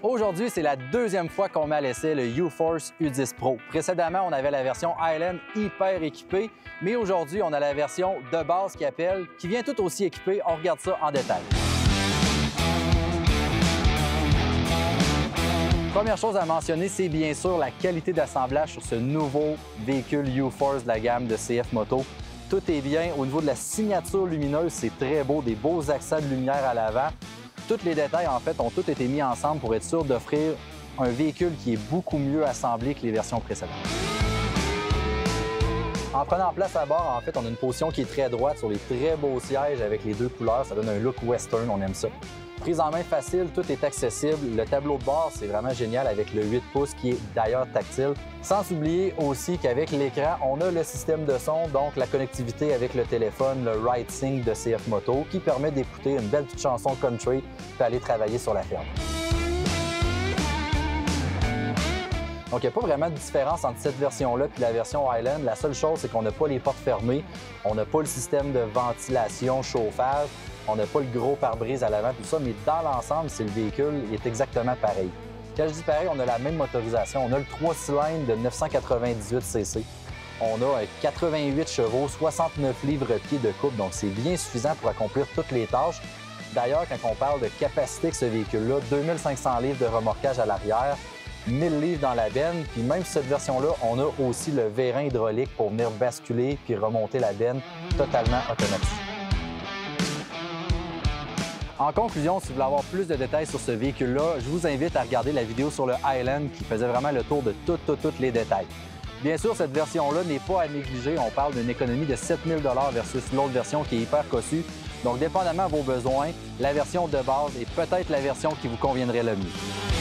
Aujourd'hui, c'est la deuxième fois qu'on met à l'essai le U-Force U10 Pro. Précédemment, on avait la version Highland hyper équipée, mais aujourd'hui, on a la version de base qui vient tout aussi équipée. On regarde ça en détail. Première chose à mentionner, c'est bien sûr la qualité d'assemblage sur ce nouveau véhicule U-Force de la gamme de CF Moto. Tout est bien. Au niveau de la signature lumineuse, c'est très beau, des beaux accents de lumière à l'avant. Tous les détails, en fait, ont tous été mis ensemble pour être sûr d'offrir un véhicule qui est beaucoup mieux assemblé que les versions précédentes. En prenant place à bord, en fait, on a une position qui est très droite sur les très beaux sièges avec les deux couleurs. Ça donne un look western, on aime ça. Prise en main facile, tout est accessible. Le tableau de bord, c'est vraiment génial avec le 8 pouces qui est d'ailleurs tactile. Sans oublier aussi qu'avec l'écran, on a le système de son, donc la connectivité avec le téléphone, le Ride Sync de CF Moto, qui permet d'écouter une belle petite chanson country et aller travailler sur la ferme. Donc, il n'y a pas vraiment de différence entre cette version-là et la version Highland. La seule chose, c'est qu'on n'a pas les portes fermées, on n'a pas le système de ventilation, chauffage, on n'a pas le gros pare-brise à l'avant, tout ça, mais dans l'ensemble, c'est le véhicule est exactement pareil. Quand je dis pareil, on a la même motorisation. On a le 3 cylindres de 998 cc. On a 88 chevaux, 69 livres-pieds de couple, donc c'est bien suffisant pour accomplir toutes les tâches. D'ailleurs, quand on parle de capacité de ce véhicule-là, 2500 livres de remorquage à l'arrière, 1000 livres dans la benne, puis même sur cette version-là, on a aussi le vérin hydraulique pour venir basculer puis remonter la benne totalement automatique. En conclusion, si vous voulez avoir plus de détails sur ce véhicule-là, je vous invite à regarder la vidéo sur le Highland qui faisait vraiment le tour de tous les détails. Bien sûr, cette version-là n'est pas à négliger. On parle d'une économie de 7 000 $ versus l'autre version qui est hyper cossue. Donc, dépendamment de vos besoins, la version de base est peut-être la version qui vous conviendrait le mieux.